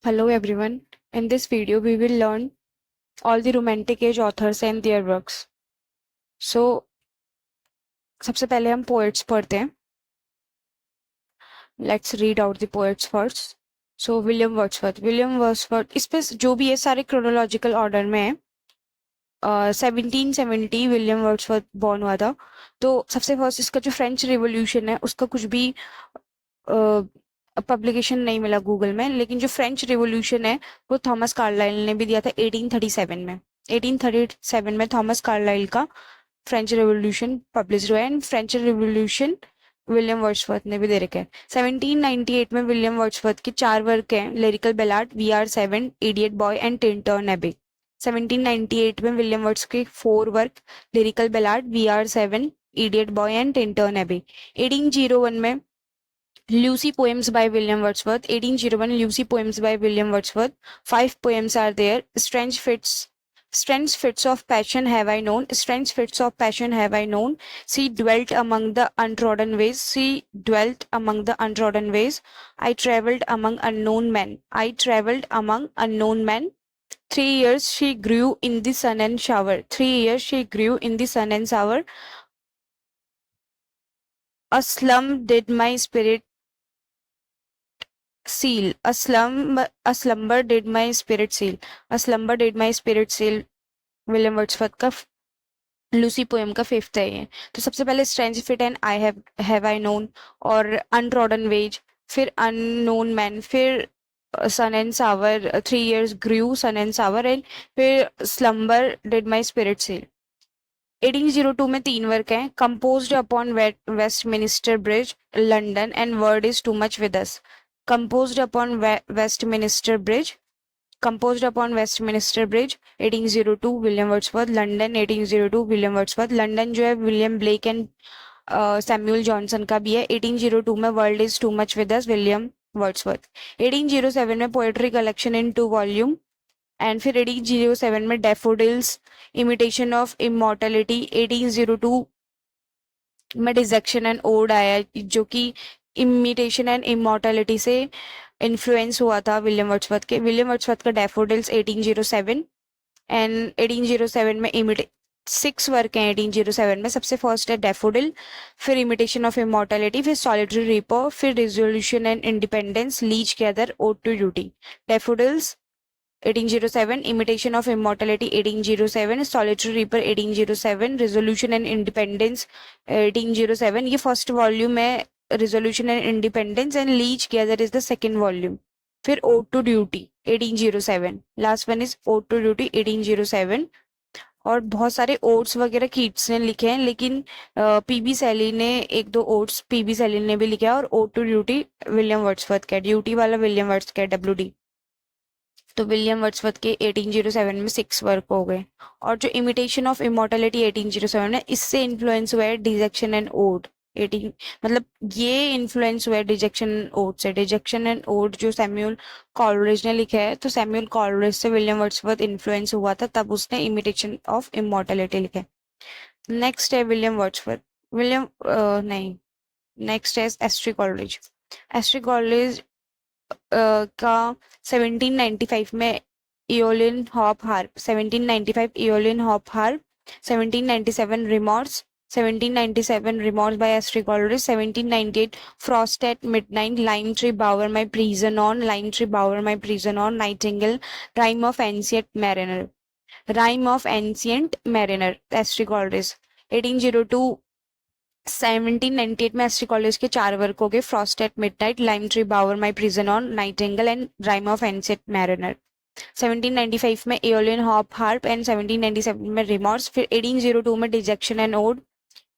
Hello everyone. In this video, we will learn all the Romantic Age authors and their works. So, सबसे पहले हम poets पढ़ते हैं. Let's read out the poets first. So, William Wordsworth. William Wordsworth, इस पे जो भी है सारे chronological order में है. 1770 विलियम वर्ड्सवर्थ बॉर्न हुआ था. तो सबसे फर्स्ट इसका जो फ्रेंच रिवॉल्यूशन है उसका कुछ भी पब्लिकेशन नहीं मिला गूगल में, लेकिन जो फ्रेंच रिवॉल्यूशन है वो थॉमस कार्लाइल ने भी दिया था 1837 में. 1837 में थॉमस कार्लाइल का फ्रेंच रिवॉल्यूशन पब्लिश हुआ है and French revolution William Wordsworth ने भी दे रखा है. 1798 में विलियम वर्ड्सवर्थ के 4 वर्क हैं, lyrical ballad, VR7, idiot boy and Tintern एबे. 1798 में विलियम वर्ड्स के 4 work, lyrical ballad, VR7, idiot boy and Tintern एबे. 1801 में Lucy poems by William Wordsworth. 1801 Lucy poems by William Wordsworth. 5 poems are there. Strange fits of passion have I known. Strange fits of passion have I known. She dwelt among the untrodden ways. She dwelt among the untrodden ways. I travelled among unknown men. I travelled among unknown men. 3 years she grew in the sun and shower. 3 years she grew in the sun and shower. A slum did my spirit seal. A slumber did my spirit seal. A slumber did my spirit seal. William Wordsworth का Lucy poem का 5th है ये. तो सबसे पहले strange fit and I have I known और untrodden ways, फिर unknown man, फिर sun and shower, 3 years grew, sun and shower, and फिर slumber did my spirit seal. 1802 में 3 वर्क हैं, composed upon Westminster Bridge, London, and world is too much with us. composed upon Westminster Bridge, composed upon Westminster Bridge, 1802 William Wordsworth. London 1802 William Wordsworth. London जो है William Blake and Samuel Johnson का भी है. 1802 में world is too much with us, William Wordsworth. 1807 में poetry collection in 2 volume, and फिर 1807 में daffodils, imitation of immortality. 1802 में डिजेक्शन एंड ओड आया जो कि इमिटेशन एंड इमॉर्टलिटी से इन्फ्लुएंस हुआ था विलियम वर्ड्सवर्थ के. विलियम वर्ड्सवर्थ का डैफोडिल्स 1807 एंड 1807 में 6 वर्क हैं. 1807 में सबसे फर्स्ट है डैफोडिल, फिर इमिटेशन ऑफ इमॉर्टलिटी, फिर सॉलिटरी रिपो, फिर resolution and independence, leech gather, ode to duty. Daffodils 1807, imitation of immortality 1807, solitary reaper 1807, resolution and independence 1807. ये फर्स्ट वॉल्यूम है resolution and independence, and leech gather is the second volume. फिर ode to duty 1807, last one is ode to duty 1807. और बहुत सारे odds वगैरह Keats ने लिखे हैं, लेकिन पीबी सैली ने 1-2 ओड्स पीबी सैली ने भी लिखा है, और ode to duty William Wordsworth का, ड्यूटी वाला विलियम वर्ड्स का, WD. तो विलियम वर्ड्सवर्थ के 1807 में 6 वर्क हो गए. और जो इमिटेशन ऑफ इमॉर्टलिटी 1807 है, इससे इन्फ्लुएंस हुआ है डिजेक्शन एंड ओड. 18 मतलब ये इन्फ्लुएंस हुआ है डिजेक्शन एंड ओड से. डिजेक्शन एंड ओड जो सैमुअल कॉलरिज ने लिखा है, तो सैमुअल कॉलरिज से विलियम वर्ड्सवर्थ इन्फ्लुएंस हुआ था, तब उसने इमिटेशन ऑफ इमॉर्टलिटी लिखा है. नेक्स्ट है विलियम वर्ड्सवर्थ. नहीं, नेक्स्ट है एस्ट्री कॉलरिज. एस्ट्री कॉलरिज का 1795 में Aeolian hop harp, 1795 Aeolian hop harp, 1797 remorse, 1797 remorse by S T Coleridge, 1798 frost at midnight, lime tree bower my prison on, lime tree bower my prison on, nightingale, rime of ancient mariner, rime of ancient mariner, S T Coleridge. 1802 1798 में एस्ट्री Coleridge के 4 work हो गए, frost at midnight, lime tree bower my prison on, nightingale, and rime of ancient mariner. 1795 में Aeolian hop harp, and 1797 में रिमॉर्स. फिर 1802 में dejection and ode,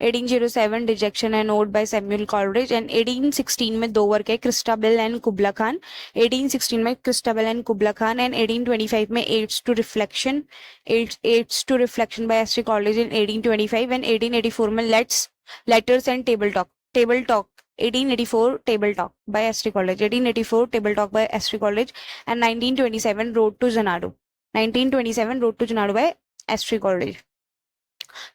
1807 dejection and ode by Samuel Coleridge. And 1816 में 2 work है, Christabel and Kubla Khan. 1816 में Christabel and Kubla Khan. And 1825 में aids to reflection by S T Coleridge in 1825. And 1884 में letters and table talk 1884 table talk by S T Coleridge, 1884 table talk by S T Coleridge. And 1927 road to Xanadu, 1927 road to Xanadu by S T Coleridge.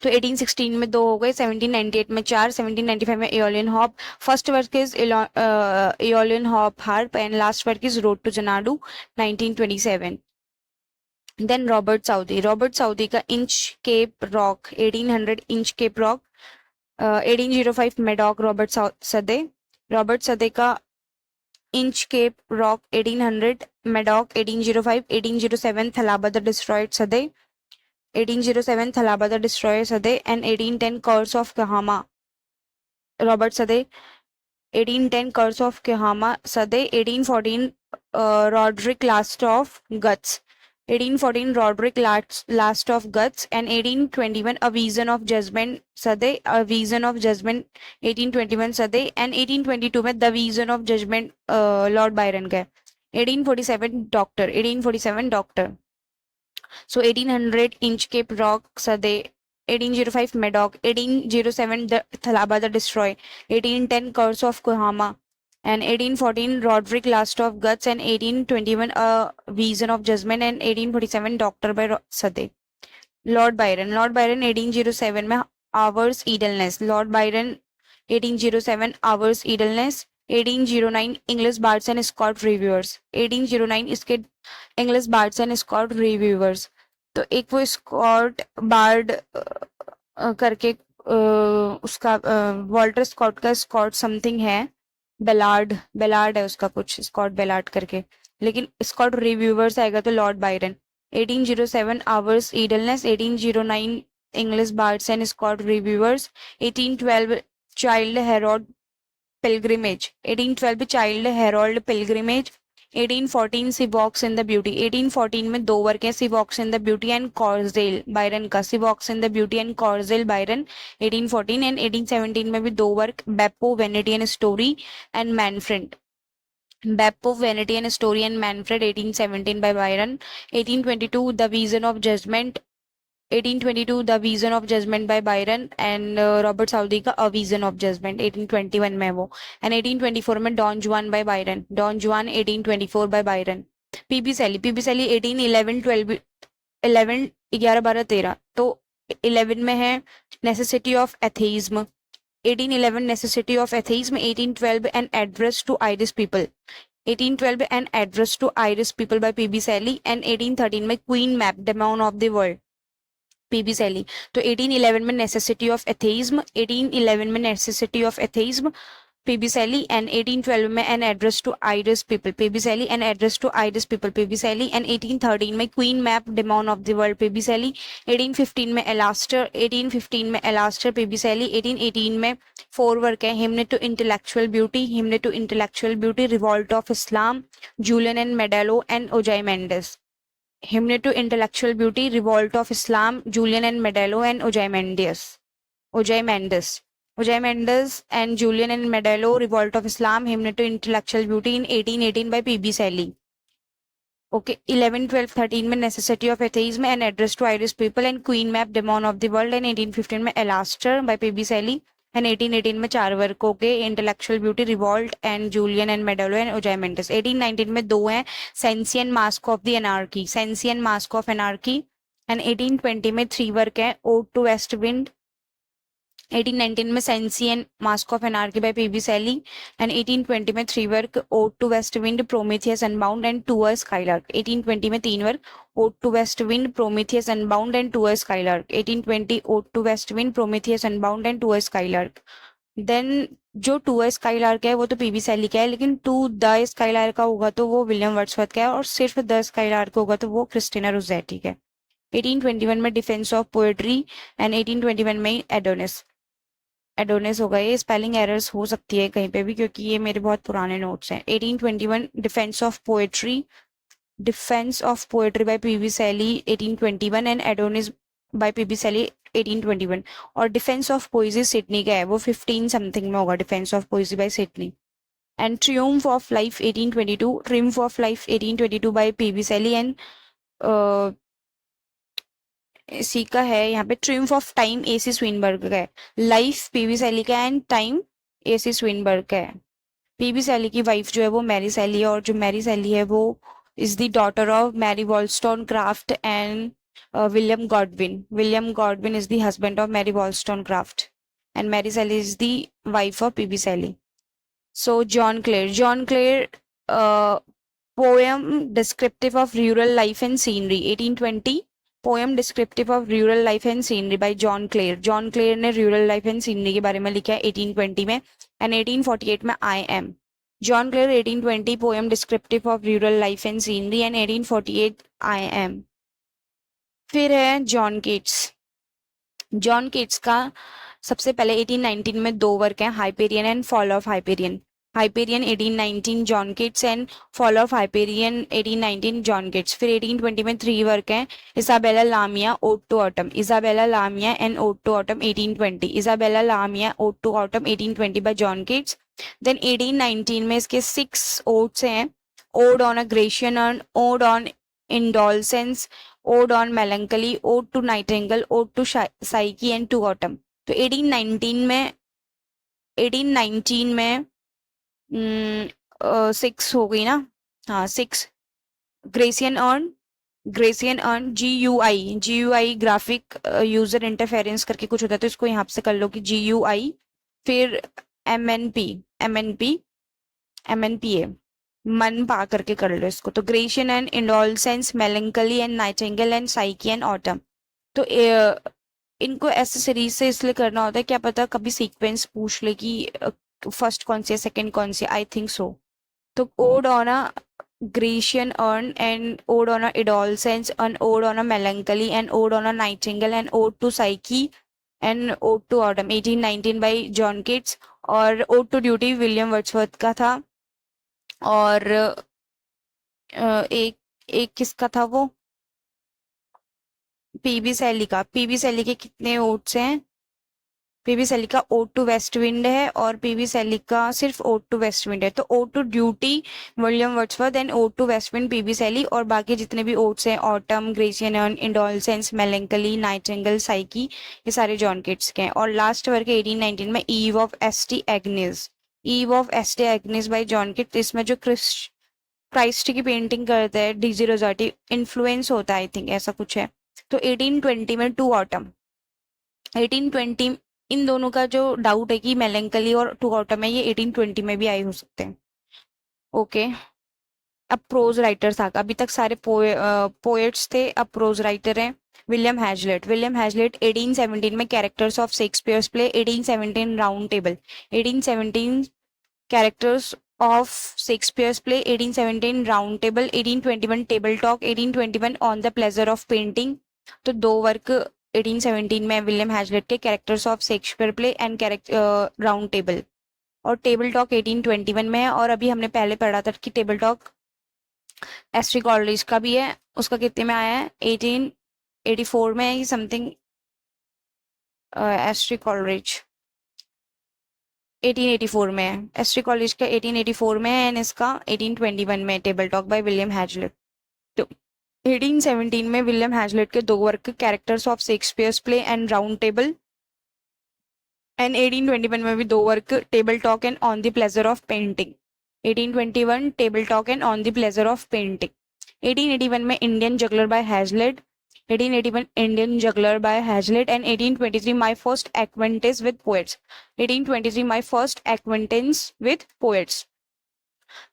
तो 1816 में 2 हो गए, 1798 में 4, 1795 में Aeolian hop. First work is Aeolian hop harp and last work is road to Xanadu 1927. Then Robert Southey का Inchcape rock 1800 Inchcape rock. 1805 Madoc Robert Southey का Inchcape rock 1800 Madoc 1805. 1807 Thalaba the destroyed Southey 1807 Thalaba the destroyer Southey and 1810 curse of Kehama Robert Southey. 1810 curse of Kehama Southey. 1814 Roderick last of Goths 1814 Roderick Last of Guts and 1821 A Vision of Judgment Sade, A Vision of Judgment 1821 Sade and 1822 में The Vision of Judgment Lord Byron का. 1847 Doctor. So 1800 Inchcape Rock Sade, 1805 Medoc, 1807 the Thalaba the Destroy, 1810 Curse of Kuhama, and 1814 Roderick Last of Guts and 1821 A Vision of Judgment and 1847 Doctor by Sade. Lord Byron 1807 में Hours Idleness. Lord Byron 1807 Hours Idleness. 1809 English Bards and Scott Reviewers. 1809 इसके English bards and Scott reviewers. तो एक वो Scott bard करके उसका Walter Scott का Scott something है, ballad है उसका कुछ, स्कॉट बेलार्ड करके, लेकिन स्कॉट रिव्यूअर्स आएगा तो Lord Byron. 1807 hours idleness. 1809 English bards and Scott reviewers. 1812 Childe Harold pilgrimage. 1812 Childe Harold pilgrimage. 1814 she walks in the beauty. 1814 में 2 वर्क हैं, she walks in the beauty and Corsdale Byron का. She walks in the beauty and Corsdale Byron 1814. And 1817 में भी 2 work, Beppo vanity and story and Manfred. Beppo vanity and story and Manfred 1817 by Byron. 1822 The Vision of Judgment. 1822 The Vision of Judgment by Byron and Robert Southey का A Vision of Judgment 1821 में वो. And 1824 में don जुआन by Byron. Don जुआन 1824 by Byron. PB सैली 18 11 12 11 11 12 13. तो 11 में है necessity of atheism. 1811 necessity of atheism. 1812 an address to Irish people. 1812 an address to Irish people by P B Shelley. And 1813 में Queen Mab demon of the world P B Shelley. तो 1811 में necessity of atheism. 1811 में necessity of atheism P B Shelley. And 1812 में an address to Irish people P B Shelley. An address to Irish people P B Shelley. And 1813 में Queen Mab demon of the world P B Shelley. 1815 में एलास्टर. 1815 में एलास्टर PB सैली. 1818 में 4 work है, hymn to intellectual beauty. Hymn to intellectual beauty. Revolt of Islam. Julian and Maddalo and Ozymandias. Hymn to Intellectual Beauty, Revolt of Islam, Julian and Medello and Ozymandias and Julian and Medello, Revolt of Islam, Hymn to Intellectual Beauty in 1818 by P.B. Shelley. Okay, 11, 12, 13 में Necessity of Atheism and Address to Irish People and Queen Map, Demon of the World and 1815 में Alastair by P.B. Shelley. And 1818 में 4 work हो गए, intellectual beauty, revolt and Julian and Maddalo and Ozymandias. 1819 में 2 हैं, Cencian mask of the anarchy. Cencian mask of anarchy. And 1820 में 3 work हैं, odd to west wind. 1819 में Cencian mask of anarchy by P B Shelley. And 1820 में 3 work, ode to west wind, Prometheus unbound and to a skylark. 1820 में 3 work, ode to west wind, Prometheus unbound and to a skylark. 1820 ode to west wind, Prometheus unbound and to a skylark. Then जो to a skylark है वो तो PB सैली का है, लेकिन to the skylark का होगा तो वो विलियम वर्ड्सवर्थ का है, और सिर्फ द स्काईलार्क होगा तो वो क्रिस्टीना रोज़ेटी का है. 1821 में डिफेंस ऑफ पोएट्री एंड 1821 में एडोनिस होगा. ये स्पेलिंग एरर्स हो सकती है कहीं पे भी, क्योंकि ये मेरे बहुत पुराने नोट्स हैं. 1821 defence of poetry by P B Shelley 1821 and Adonais by P B Shelley 1821. और डिफेंस ऑफ पोइजी सिडनी का है, वो 15 समथिंग में होगा, defence of poesy by Sidney. And triumph of life 1822 by P B Shelley. And इसी का है यहाँ पे triumph of time A C Swinburne का है. लाइफ पीबी सैली का एंड टाइम एसी स्विनबर्ग का है. पीबी सैली की वाइफ जो है वो मैरी सैली है, और जो मैरी सैली है वो is the daughter of Mary Wollstonecraft and William Godwin. William Godwin is the husband of Mary Wollstonecraft, and Mary Shelley is the wife of P.B. Shelley. So John Clare. John Clare, poem descriptive of rural life and scenery. 1820. Poem descriptive of rural life and scenery by John Clare. John Clare ने rural life and scenery के बारे में लिखा है 1820 में, and 1848 में I am. John Clare 1820 poem descriptive of rural life and scenery, and 1848 I am. फिर है जॉन केट्स. जॉन केट्स का सबसे पहले 1819 में 2 वर्क हैं, Hyperion and fall of Hyperion. Hyperion 1819 John Keats, and fall of Hyperion 1819 John Keats. फिर 1820 में 3 work हैं, Isabella Lamia, ode to autumn. Isabella Lamia and ode to autumn 1820. Isabella Lamia, ode to autumn 1820 by John Keats. Then 1819 में इसके 6 odes हैं, ode on a Grecian urn, ode on indolence, ode on melancholy, ode to nightingale, ode to Psyche and to autumn. तो 1819 में 6 हो गई ना, हाँ 6. Grecian urn, GUI graphic user interference करके कुछ होता है, तो इसको यहाँ से कर लो कि GUI. फिर MNPA मन पा करके कर लो इसको. तो Grecian and indolence, melancholy and nightingale and Psyche and autumn. तो इनको ऐसे सीरीज से इसलिए करना होता है, क्या पता कभी सीक्वेंस पूछ ले कि फर्स्ट कौन सी है, सेकंड कौन सी, आई थिंक सो. तो ode on a Grecian urn, and ode on a indolence, and ode on a melancholy, and ode on a nightingale, and ode to Psyche, and ode to autumn 1819 by John Keats. और ode to duty William Wordsworth का था. और एक किसका था वो, PB Shelley का. PB Shelley के कितने ओड्स हैं, पीबी शैली का ओड टू वेस्ट विंड है, और पीबी शैली का सिर्फ ओड टू वेस्ट विंड है. तो ode to duty William Wordsworth, and ode to west wind PB Shelley, और बाकी जितने भी ओड्स हैं autumn, Grecian urn, indolence, melancholy, nightingale, Psyche, ये सारे जॉन केट्स के हैं. और लास्ट वर्क है 1819 में eve of ST. Agnes. Eve of ST. Agnes by John Keats. इसमें जो क्राइस्ट की पेंटिंग करते हैं डीजी रोजाटी, इन्फ्लुएंस होता है आई थिंक, ऐसा कुछ है. तो 1820 में टू ऑटम. 1820 इन दोनों का जो डाउट है कि मेलंकली और टू ऑटम है, ये 1820 में भी आए हो सकते हैं. ओके, अब प्रोज राइटर्स आ गए. अभी तक सारे पोएट्स थे, अब प्रोज राइटर हैं. William Hazlitt. विलियम हैजलिट 1817 में characters of Shakespeare's play, 1817 round table, 1817 characters of Shakespeare's play, 1817 round table, 1821 table talk, 1821 on the pleasure of painting. तो 2 वर्क 1817 में विलियम हैजलिट के, characters of Shakespeare play and round table. और table talk 1821 में है. और अभी हमने पहले पढ़ा था कि टेबल टॉक एस्ट्री कॉलरिज का भी है, उसका कितने में आया है, 1884 में है समथिंग. एस्ट्री कॉलरिज 1884 में है, एस्ट्री कॉलेज का 1884 में है, एंड इसका 1821 में table talk by William Hazlitt. तो 1817 में विलियम हैजलिट के 2 work, characters of Shakespeare's play and round table, and 1821 में भी 2 work, table talk and on the pleasure of painting. 1821 table talk and on the pleasure of painting. 1881 में Indian juggler by Hazlitt, 1881 Indian juggler by Hazlitt, and 1823 my first acquaintance with poets. 1823 my first acquaintance with poets.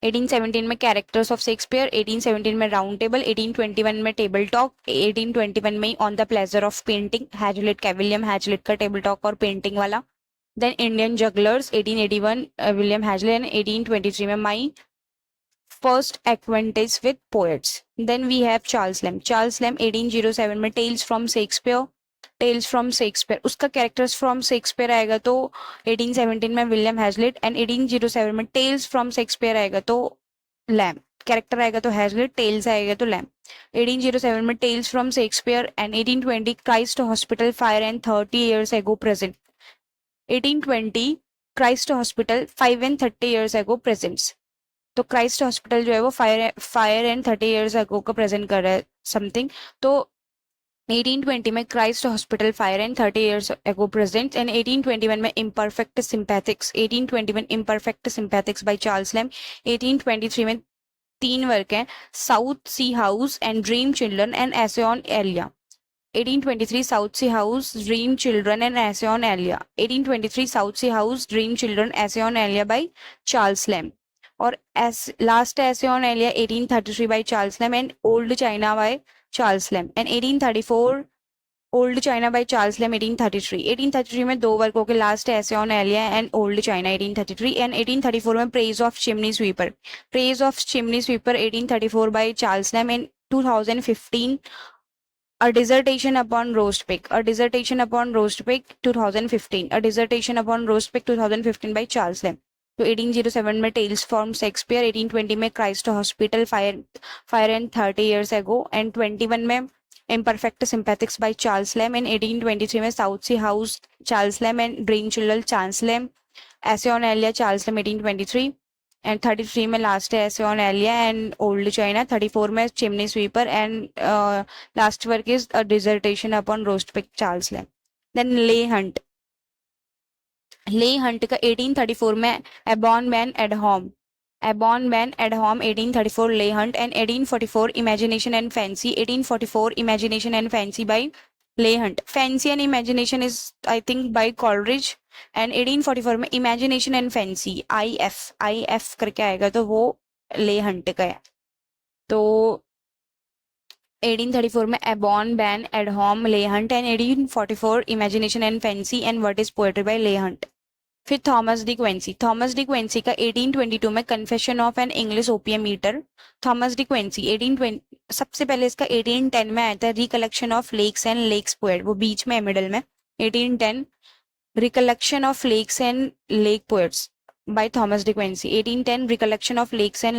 1817 में characters of Shakespeare, 1817 में round table, 1821 में table talk, 1821 में on the pleasure of painting, Hazlitt का, William Hazlitt का table talk और painting वाला. Then Indian jugglers 1881 William Hazlitt, 1823 में my first acquaintance with poets. Then we have Charles Lamb. Charles Lamb 1807 में tales from Shakespeare, tales from Shakespeare, उसका characters from Shakespeare आएगा तो 1817 में William Hazlitt, and 1807 में tales from Shakespeare आएगा तो lamb. Character आएगा तो हैजलिट, टेल्स आएगा तो लैम्ब. 1807 में tales from Shakespeare, and 1820 Christ hospital fire and 30 years ago present. 1820 Christ hospital 5 and 30 years ago presents. तो क्राइस्ट हॉस्पिटल जो है वो फायर एंड 30 years ago को प्रेजेंट कर रहा है समथिंग. तो 1820 में Christ hospital fire and 30 years ago present, and 1821 में imperfect sympathies, 1821 imperfect sympathies by Charles Lamb. 1823 में 3 वर्क हैं, south sea house and dream children and essay on Elia. 1823 South Sea House, Dream Children and Essay on Elia. 1823 South Sea House, Dream Children, Essay on Elia by Charles Lamb. और last essay on Elia 1833 by Charles Lamb and Old China by Charles Lamb. And 1834 old China by Charles Lamb 1833। 1833 में दो वर्कों के last essays on Elia and old China 1833 and 1834 में praise of chimney sweeper 1834 by Charles Lamb and 2015 A dissertation upon roast pig 2015 A dissertation upon roast pig 2015 by Charles Lamb। तो 1807 में tales from Shakespeare, 1820 में Christ hospital fire and 30 years ago and 21 में imperfect sympathics by Charles Lamb in 1823 में south sea house Charles Lamb and dream children Charles Lamb essays on Elia Charles Lamb 1823 and 33 में last है essays on Elia and old china 34 में chimney sweeper and last work is a dissertation upon roast pig Charles Lamb. Then Leigh Hunt का 1834 में ebon man at home 1834 Leigh Hunt and 1844 imagination and fancy 1844 imagination and fancy by Leigh Hunt. Fancy and imagination is I think by Coleridge and 1844 में imagination and fancy I F करके आएगा तो वो ले Hunt का है। तो 1834 में ebon man at home Leigh Hunt and 1844 imagination and fancy and what is poetry by Leigh Hunt. फिर थॉमस डी क्वेंसी का 1822 में confession of an English opium eater. Thomas De Quincey 1820 सबसे पहले इसका 1810 में आया था recollection of lakes and lakes poet, वो बीच में मिडल में 1810 recollection of lakes and lake poets by Thomas De Quincey. 1810 recollection of lakes and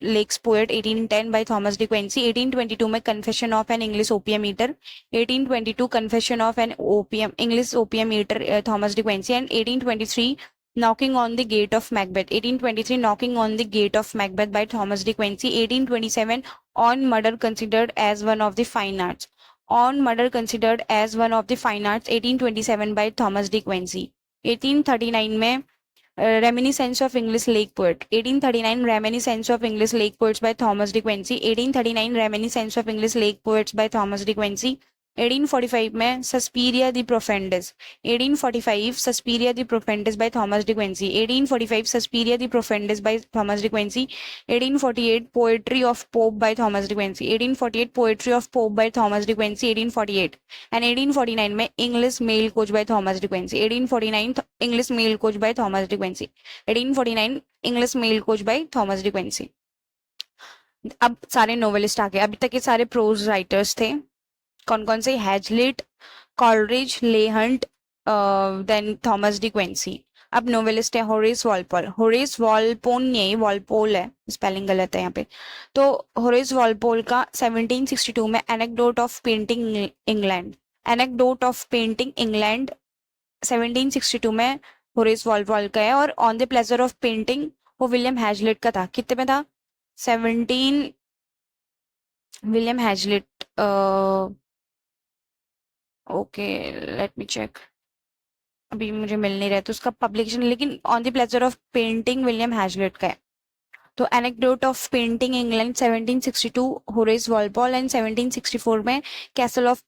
lakes poet 1810 by Thomas de Quincey। 1822 में confession of an English opium eater 1822 confession of an opium English opium eater Thomas de Quincey and 1823 knocking on the gate of Macbeth 1823 knocking on the gate of Macbeth by Thomas de Quincey। 1827 on murder considered as one of the fine arts 1827 by Thomas de Quincey। 1839 में Reminiscence of English Lake Poet 1839 Reminiscence of English Lake Poets by Thomas de Quincey। 1839 Reminiscence of English Lake Poets by Thomas de Quincey। 1845 में Suspiria the Profundis 1845 Suspiria the Profundis by Thomas de Quincey। 1845 Suspiria the Profundis by Thomas de Quincey। 1848 Poetry of Pope by Thomas de Quincey 1848 Poetry of Pope by Thomas de Quincey 1848 and 1849 में English Mail Coach by Thomas de Quincey 1849 English Mail Coach by Thomas de Quincey 1849 English Mail Coach by Thomas de Quincey। अब सारे novelist आ गए, अभी तक ये सारे pros writers थे। कौन कौन से? हैजलिट, कॉलरिज, ले हंट, देन थॉमस डी क्वेंसी। अब नोवेलिस्ट है होरेस वॉलपोल। होरेस वॉलपोल नहीं, वॉलपोल है, स्पेलिंग गलत है यहाँ पे। तो होरेस वॉलपोल का 1762 में एनेक्डोट ऑफ पेंटिंग इंग्लैंड 1762 में होरेस वॉलपोल का है। और on the pleasure of painting वो विलियम हैजलिट का था। कितने में था? 17 William Hazlitt okay let me check, अभी मुझे मिल नहीं रहा तो उसका पब्लिकेशन, लेकिन on the pleasure of painting William Hazlitt का है। तो anecdote of painting England 1762 Horace Walpole and 1764 में castle of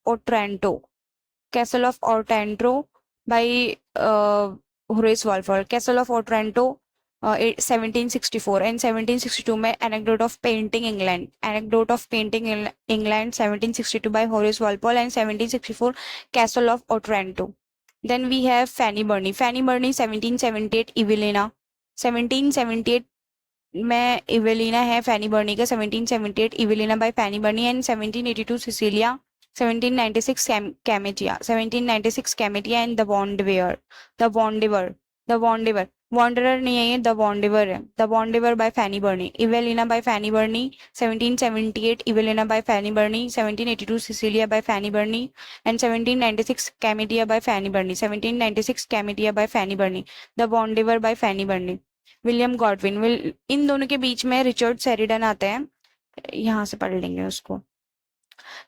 Otranto by Horace Walpole. Castle of Otranto 1764 and 1762 में anecdote of painting England 1762 by Horace Walpole and 1764 Castle of Otranto। Then we have Fanny Burney 1778 Evelina 1778 में इवेलिना है फैनी Burney का 1778 Evelina by Fanny Burney and 1782 Cecilia 1796 Camilla and the wanderer नहीं है ये, the wandiver है। The wandiver by Fanny Burney. Evelina by Fanny Burney 1778 Evelina by Fanny Burney 1782 Cecilia by Fanny Burney and 1796 Camilla by Fanny Burney 1796 Camilla by Fanny Burney. The wandiver by Fanny Burney. William Godwin. इन दोनों के बीच में Richard Sheridan आते हैं, यहाँ से पढ़ लेंगे उसको।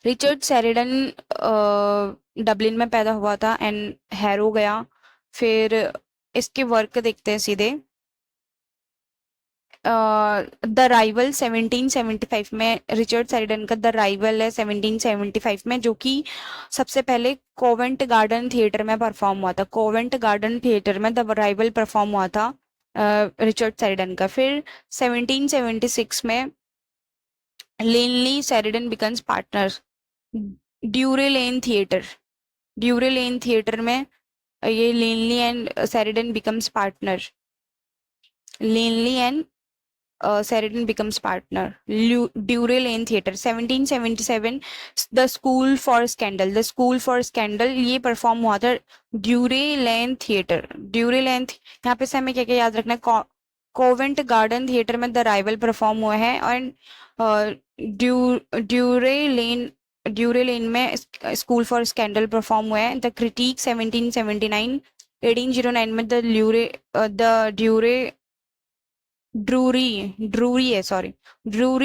रिचर्ड शेरिडन डबलिन में पैदा हुआ था एंड हैरो गया। फिर इसके वर्क देखते हैं सीधे। द राइवल 1775 में, रिचर्ड शेरिडन का द राइवल है 1775 में, जो कि सबसे पहले कोवेंट गार्डन थिएटर में परफॉर्म हुआ था। कोवेंट गार्डन थिएटर में द राइवल परफॉर्म हुआ था रिचर्ड शेरिडन का। फिर 1776 में Linley Sheridan becomes partner Drury Lane theatre. Drury Lane theatre में ये Linley and Sheridan becomes partner. Linley and Sheridan becomes partner. Duray Lane Theatre 1777 The School for Scandal। The School for Scandal ये perform हुआ था ड्यूरे Lane theatre. Drury लेन यहाँ पे से हमें क्या क्या याद रखना है, कोवेंट गार्डन थिएटर में द राइवल परफॉर्म हुआ है, और ड्यूरे लेन में स्कूल फॉर स्कैंडल परफॉर्म हुआ है। द क्रिटिक 1779 1809 में the Drury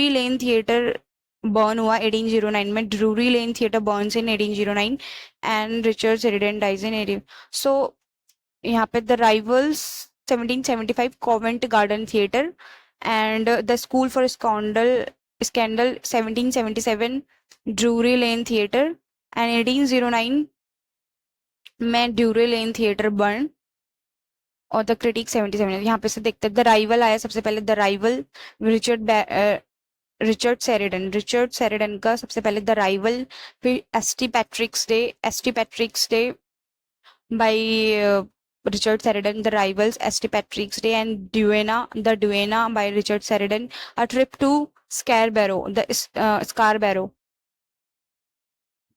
lane theatre burn हुआ 1809 में। Drury lane theatre burns in 1809 and Richard Sheridan dies in 18। So यहाँ पे the rivals 1775 Covent Garden theatre and the school for scandal 1777 Drury lane theatre and 1809 में Drury lane theatre burn और the critic 77। यहाँ पे से देखते हैं the rival आया सबसे पहले। द राइवल रिचर्ड शेरिडन का सबसे पहले द राइवल। फिर ST Patrick's day by Richard Sheridan. The rivals ST Patrick's day and Duenna by Richard Sheridan. A trip to Scarborough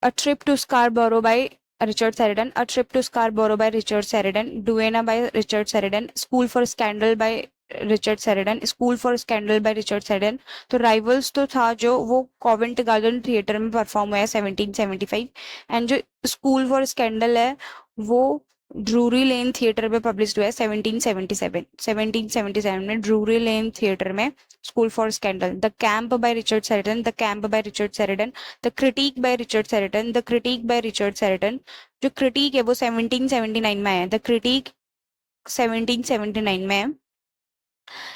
A Trip to Scarborough by Richard Sheridan. A Trip to Scarborough by Richard Sheridan. Duena by Richard Sheridan. School for Scandal by Richard Sheridan. School for scandal bye Richard Sheridan. तो rivals तो था जो वो Covent Garden theatre में perform हुआ है 1775 and जो school for scandal है वो ड्रूरी लेन थिएटर में पब्लिश हुआ है 1777 में ड्रूरी लेन थिएटर में school for scandal. The camp bye Richard Sheridan. The camp bye Richard Sheridan. The critic bye Richard Sheridan. The critic bye Richard Sheridan. जो critic है वो 1779 में है। द क्रिटिक 1779 में है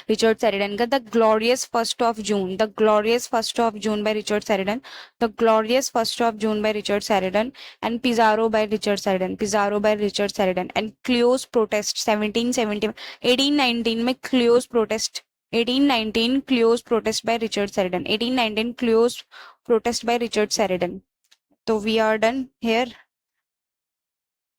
रिचर्ड शेरिडन का। The glorious first of June. The glorious first of June by Richard Sheridan. The glorious first of June by Richard Sheridan and Pizarro by Richard Sheridan. Pizarro by Richard Sheridan and Clio's protest 1770 1819 में Clio's protest 1819 Clio's protest by Richard Sheridan. 1819 Clio's protest by Richard Sheridan. तो we are done here.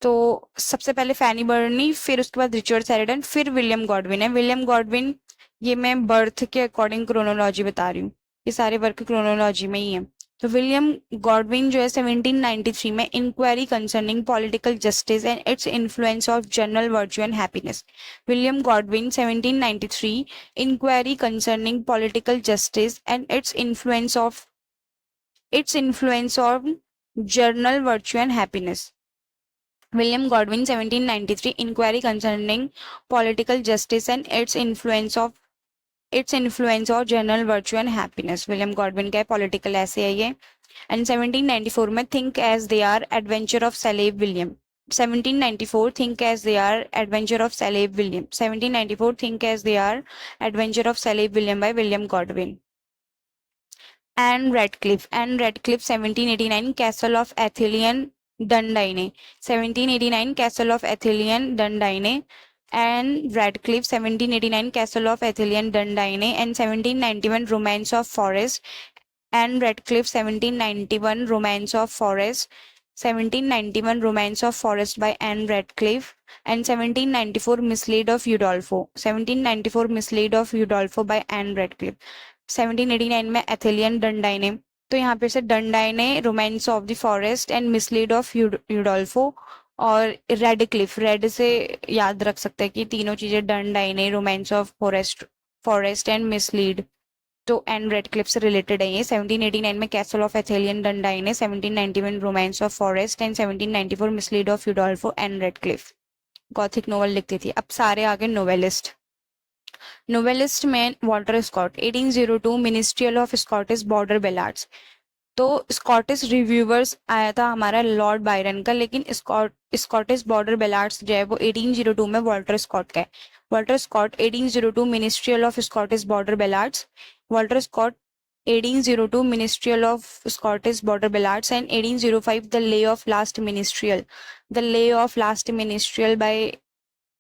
तो सबसे पहले Fanny Burney, फिर उसके बाद Richard Sheridan, फिर William Godwin है। विलियम गॉडविन ये मैं बर्थ के अकॉर्डिंग क्रोनोलॉजी बता रही हूँ, ये सारे वर्क क्रोनोलॉजी में ही है। तो विलियम गॉडविन जो है 1793 में inquiry concerning political justice and its influence of general virtue and happiness. William Godwin 1793 inquiry concerning political justice and its influence of general virtue and happiness. William Godwin 1793 inquiry concerning political justice and its influence of general virtue and happiness। William Godwin का political essay है ये। and 1794 में think as they are adventure of Saleh William। 1794 think as they are adventure of Saleh William। 1794 think as they are adventure of Saleh William by William Godwin। Anne Radcliffe 1789 Castle of Athelian Dundine। 1789 Castle of Athelian Dundine and Radcliffe 1789 Castle of Athelian Dundine and 1791 Romance of Forest and Radcliffe 1791 Romance of Forest 1791 Romance of Forest by Anne Radcliffe and 1794 Mislead of Udolpho 1794 Mislead of Udolpho by Anne Radcliffe। 1789 में एथेलियन डंडाइने, तो यहाँ पे से Dunbayne romance of the forest and mislead of Udolpho और Radcliffe, red से याद रख सकते हैं कि तीनों चीजें Dunbayne romance of forest and mislead तो एंड रेडक्लिफ से रिलेटेड है ये। 1789 में castle of Athlin Dunbayne, 1791 romance of forest and 1794 mislead of Udolpho and Radcliffe. Gothic novel लिखती थी। अब सारे आगे नोवेलिस्ट। नोवेलिस्ट में Walter Scott 1802 minstrelsy of Scottish border ballads. तो स्कॉटिश रिव्यूवर्स आया था हमारा लॉर्ड बायरन का, लेकिन स्कॉटिश बॉर्डर बैलाड्स जो है वो 1802 में वॉल्टर स्कॉट का है। Walter Scott 1802 minstrelsy of Scottish border ballads, Walter Scott 1802 minstrelsy of Scottish border ballads and 1805 the lay of last minstrel, the lay of last minstrel by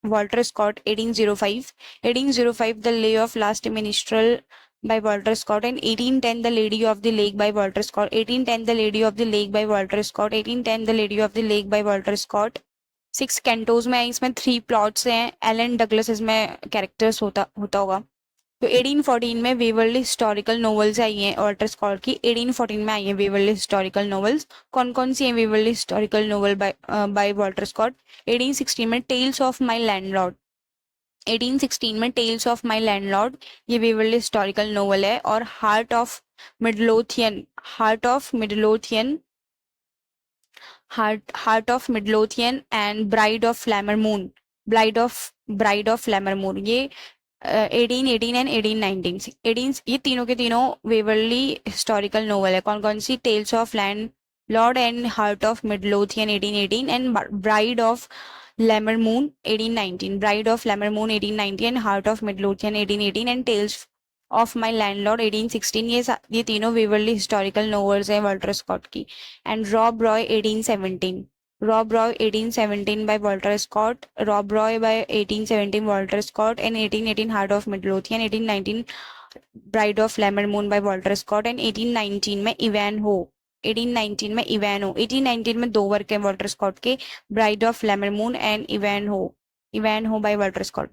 Walter Scott 1805, 1805 The Lay of Last Minstrel by Walter Scott, and 1810 The Lady of the Lake by Walter Scott, 1810 The Lady of the Lake by Walter Scott, 1810 The Lady of the Lake by Walter Scott। 6 cantos में, इसमें 3 plots हैं, Elon Douglas इसमें characters होता होगा। तो 1814 में Waverley historical novels आई हैं Walter Scott की, 1814 में आई हैं वेवर्ली हिस्टोरिकल नॉवेल्स। कौन कौन सी हैं Waverley historical novel by Walter Scott? 1816 में टेल्स ऑफ माई लैंडलॉर्ड, 1816 में टेल्स ऑफ माई लैंडलॉर्ड ये वेवर्ली हिस्टोरिकल नॉवेल है। और heart of Midlothian, heart of Midlothian and bride of Lammermoor, bride of Lammermoor, ये 1818 एंड 1819, 18 ये तीनों के तीनों वेवर्ली हिस्टोरिकल नोवेल है। कौन कौन सी? Tales of landlord and heart of Midlothian 1818 and bride of Lammermoor 1819, bride of Lammermoor 1819 and heart of Midlothian 1818 and tales of my landlord 1816, ये तीनों वेवर्ली हिस्टोरिकल नोवेल्स हैं वॉल्टर स्कॉट की। And Rob Roy 1817, Rob Roy 1817 by Walter Scott, Rob Roy by 1817 Walter Scott, and 1818 Heart of Midlothian, 1819 Bride of Lammermoon by Walter Scott, and 1819 में Ivanhoe, 1819 में Ivanhoe, 1819 में दो work हैं Walter Scott के, Bride of Lammermoon and Ivanhoe by Walter Scott।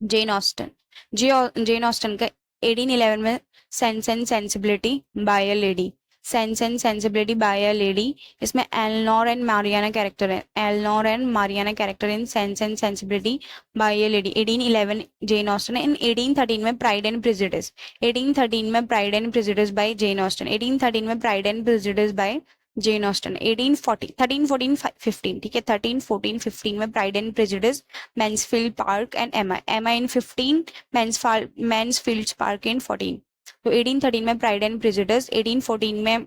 Jane Austen का 1811 में sense and sensibility by a lady, sense and sensibility by a lady, इसमें Elinor and Marianne character है, Elinor and Marianne character in sense and sensibility by a lady, 1811 Jane Austen. In 1813 में pride and prejudice, 1813 में pride and prejudice by Jane Austen, 1813 में pride and prejudice by Jane Austen. 1840 13 14 15, ठीक है, 13 14 15 में pride and prejudice, Mansfield park and एमा इन 15, Mansfield park इन 14। तो 1813 में pride and prejudice, 1814 में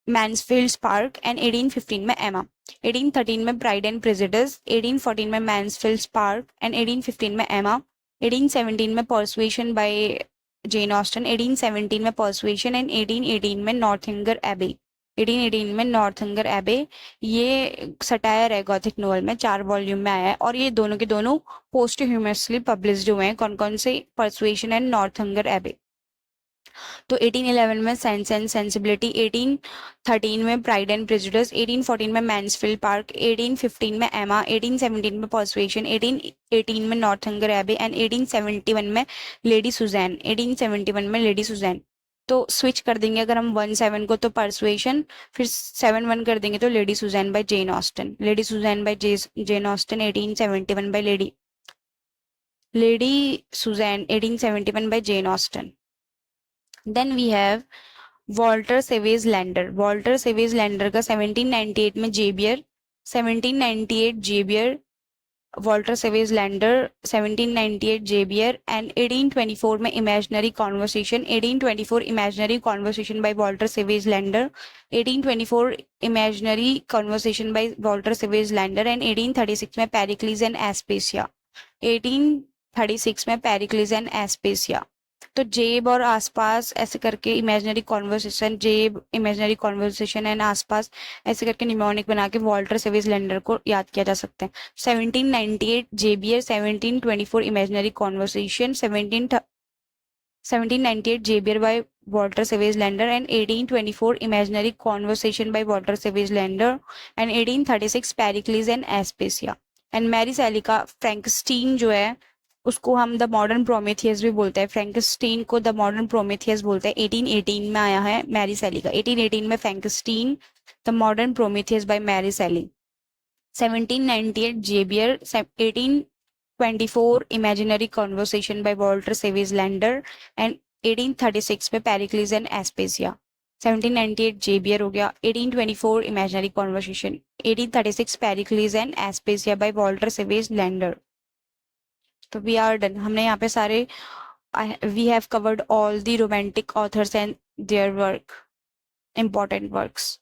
मैंसफील्ड पार्क एंड 1815 में एमा, 1813 में प्राइड एंड प्रेजुडिस, 1814 में मैंसफील्ड पार्क एंड 1815 में एमा, 1817 में परसुएशन बाय जेन ऑस्टन, 1817 में परसुएशन एंड 1818 में नॉर्थिंगर एबे, 1818 में नॉर्थंगर एबे। ये सटायर है गॉथिक नोवेल में, 4 वॉल्यूम में आया है और ये दोनों के दोनों पोस्ट ह्यूमसली पब्लिश्ड हुए हैं। कौन कौन से? परसुएशन एंड नॉर्थंगर एबे। तो 1811 में सेंस एंड सेंसिबिलिटी, 1813 में प्राइड एंड प्रेजुडिस, 1814 में मैंसफील्ड पार्क, 1815 में एमा, 1817 में परसुएशन, 1818 में नॉर्थंगर एबे एंड 1871 में लेडी सुजैन, 1871 में लेडी सुजैन। तो स्विच कर देंगे अगर हम 1-7 को तो परसुएशन, फिर 7-1 कर देंगे तो lady Susan by Jane Austen, lady Susan by Jane Austen 1871 by lady Susan 1871 by Jane Austen. Then we have Walter Savage Landor, Walter Savage Landor का 1798 में Gebir, 1798 Gebir, Walter Savage Landor 1798 Gebir and 1824 में imaginary conversation, 1824 imaginary conversation by Walter Savage Landor, 1824 imaginary conversation by Walter Savage Landor and 1836 में पेरिक्लीज and एस्पेसिया, 1836 में पेरिक्लीज and एस्पेसिया। तो जेब और आसपास ऐसे करके इमेजिनरी कॉन्वर्सेशन, जेब इमेजिनरी कॉन्वर्सेशन एंड आसपास ऐसे करके निमोनिक बना के वॉल्टर सेवेज लैंडर को याद किया जा सकता है। 1798 Gebir, 1724 imaginary conversation, 1798 Gebir by Walter Savage Landor and 1824 imaginary conversation by Walter Savage Landor and 1836 Pericles and Aspasia. And Mary Shelley का फ्रैंकस्टीन जो है उसको हम द मॉडर्न प्रोमेथियस भी बोलते हैं, फ्रैंकस्टीन को द मॉडर्न प्रोमेथियस बोलते हैं। 1818 में आया है मैरी सैली का, 1818 में Frankenstein the modern Prometheus by Mary Shelley. 1798 Gebir, 1824 imaginary conversation by Walter Savage Landor and 1836 में पेरिक्लीज एंड एस्पेसिया। 1798 जेबियर हो गया, 1824 imaginary conversation, 1836 Pericles and Aspasia by Walter Savage Landor. तो वी आर डन, हमने यहाँ पे सारे we have covered all the romantic authors and their work. important works.